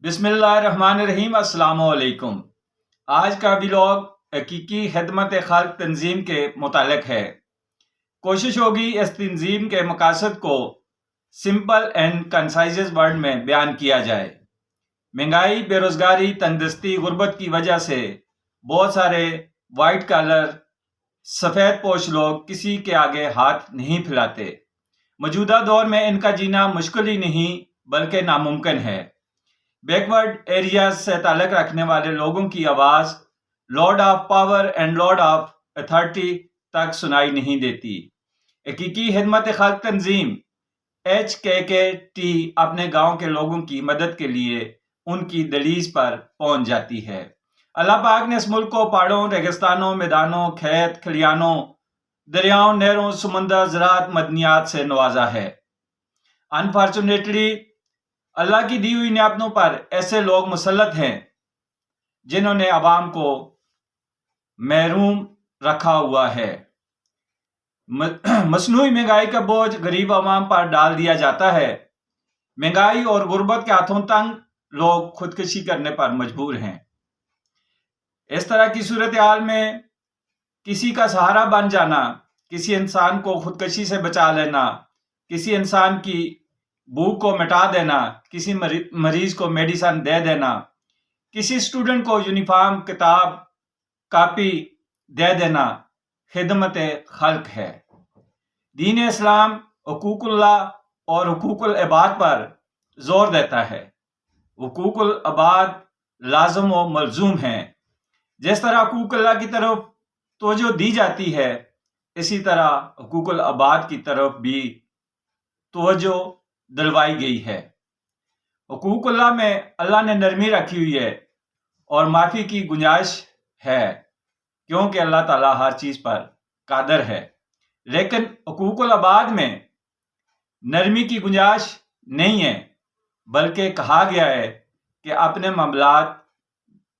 بسم اللہ الرحمن الرحیم۔ السلام علیکم۔ آج کا ولاگ حقیقی خدمت خلق تنظیم کے متعلق ہے۔ کوشش ہوگی اس تنظیم کے مقاصد کو سمپل اینڈ کنسائز ورڈ میں بیان کیا جائے۔ مہنگائی، بے روزگاری، تندرستی، غربت کی وجہ سے بہت سارے وائٹ کالر سفید پوش لوگ کسی کے آگے ہاتھ نہیں پھیلاتے۔ موجودہ دور میں ان کا جینا مشکل ہی نہیں بلکہ ناممکن ہے۔ بیکورڈ ایریاز سے تعلق رکھنے والے لوگوں کی آواز lord of power and lord of authority تک سنائی نہیں دیتی۔ حقیقی خدمت خلق تنظیم HKKT اپنے گاؤں کے لوگوں کی مدد کے لیے ان کی دہلیز پر پہنچ جاتی ہے۔ اللہ پاک نے اس ملک کو پہاڑوں، ریگستانوں، میدانوں، کھیت کھلیانوں، دریاؤں، نہروں، سمندر، زراعت، معدنیات سے نوازا ہے۔ انفارچونیٹلی اللہ کی دی ہوئی نعمتوں پر ایسے لوگ مسلط ہیں جنہوں نے عوام کو محروم رکھا ہوا ہے۔ مصنوعی مہنگائی کا بوجھ غریب عوام پر ڈال دیا جاتا ہے۔ مہنگائی اور غربت کے ہاتھوں تنگ لوگ خودکشی کرنے پر مجبور ہیں۔ اس طرح کی صورتحال میں کسی کا سہارا بن جانا، کسی انسان کو خودکشی سے بچا لینا، کسی انسان کی بھوک کو مٹا دینا، کسی مریض کو میڈیسن دے دینا، کسی اسٹوڈنٹ کو یونیفارم، کتاب، کاپی دے دینا خدمت خلق ہے۔ دین اسلام حقوق اللہ اور حقوق العباد پر زور دیتا ہے۔ حقوق العباد لازم و ملزوم ہیں۔ جس طرح حقوق اللہ کی طرف توجہ دی جاتی ہے، اسی طرح حقوق العباد کی طرف بھی توجہ دلوائی گئی ہے۔ حقوق اللہ میں اللہ نے نرمی رکھی ہوئی ہے اور معافی کی گنجائش ہے، کیونکہ اللہ تعالیٰ ہر چیز پر قادر ہے۔ لیکن حقوق العباد میں نرمی کی گنجائش نہیں ہے، بلکہ کہا گیا ہے کہ اپنے معاملات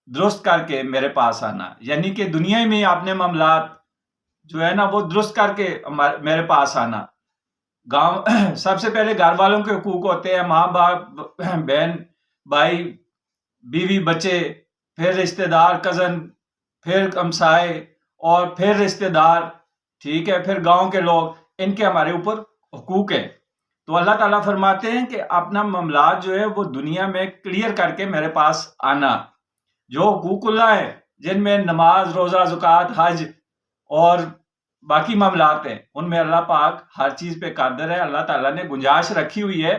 درست کر کے میرے پاس آنا، یعنی کہ دنیا میں اپنے معاملات جو ہے نا وہ درست کر کے میرے پاس آنا۔ گاؤں سب سے پہلے گھر والوں کے حقوق ہوتے ہیں، ماں باپ، بہن بھائی، بیوی بچے، پھر رشتہ دار، کزن، پھر ہمسائے اور پھر رشتہ دار، ٹھیک ہے، پھر گاؤں کے لوگ، ان کے ہمارے اوپر حقوق ہے۔ تو اللہ تعالیٰ فرماتے ہیں کہ اپنا معاملات جو ہے وہ دنیا میں کلیئر کر کے میرے پاس آنا۔ جو حقوق اللہ ہے جن میں نماز، روزہ، زکوٰۃ، حج اور باقی معاملات ہیں، ان میں اللہ پاک ہر چیز پہ قادر ہے۔ اللہ تعالیٰ نے گنجائش رکھی ہوئی ہے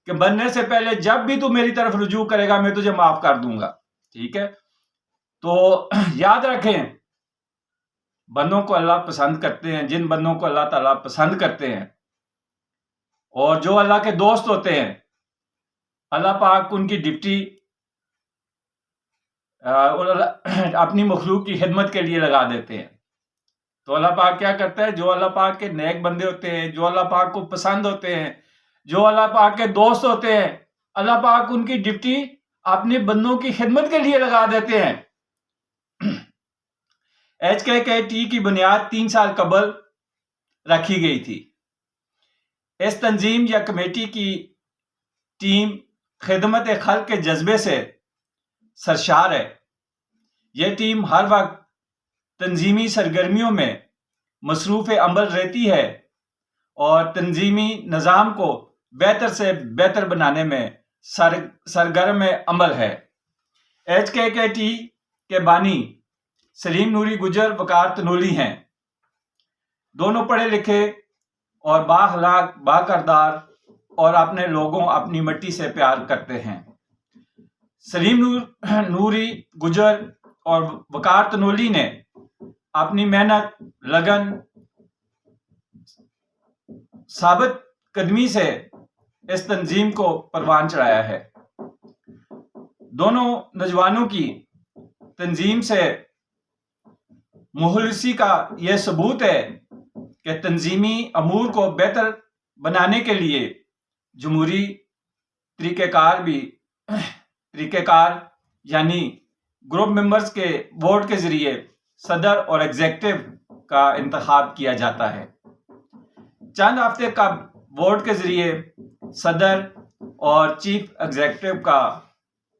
کہ بننے سے پہلے جب بھی تو میری طرف رجوع کرے گا میں تجھے معاف کر دوں گا، ٹھیک ہے۔ تو یاد رکھیں، بندوں کو اللہ پسند کرتے ہیں، جن بندوں کو اللہ تعالیٰ پسند کرتے ہیں اور جو اللہ کے دوست ہوتے ہیں، اللہ پاک ان کی ڈپٹی اپنی مخلوق کی خدمت کے لیے لگا دیتے ہیں۔ تو اللہ پاک کیا کرتا ہے؟ جو اللہ پاک کے نیک بندے ہوتے ہیں، جو اللہ پاک کو پسند ہوتے ہیں، جو اللہ پاک کے دوست ہوتے ہیں، اللہ پاک ان کی ڈپٹی اپنے بندوں کی خدمت کے لیے لگا دیتے ہیں۔ HKKT کی بنیاد 3 سال قبل رکھی گئی تھی۔ اس تنظیم یا کمیٹی کی ٹیم خدمت خلق کے جذبے سے سرشار ہے۔ یہ ٹیم ہر وقت تنظیمی سرگرمیوں میں مصروف عمل رہتی ہے اور تنظیمی نظام کو بہتر سے بہتر بنانے میں سرگرم عمل ہے۔ HKKT کے بانی سلیم نوری گجر، وقار تنولی ہیں۔ دونوں پڑھے لکھے اور بااخلاق، باکردار اور اپنے لوگوں، اپنی مٹی سے پیار کرتے ہیں۔ سلیم نوری گجر اور وقار تنولی نے اپنی محنت، لگن، ثابت قدمی سے اس تنظیم کو پروان چڑھایا ہے۔ دونوں نوجوانوں کی تنظیم سے مخلصی کا یہ ثبوت ہے کہ تنظیمی امور کو بہتر بنانے کے لیے جمہوری طریقہ کار یعنی گروپ ممبرز کے ووٹ کے ذریعے صدر اور ایگزیکٹو کا انتخاب کیا جاتا ہے۔ چند ہفتے کا ووٹ کے ذریعے صدر اور چیف ایگزیکٹو کا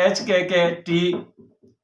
HKKT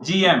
GM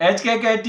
HKKT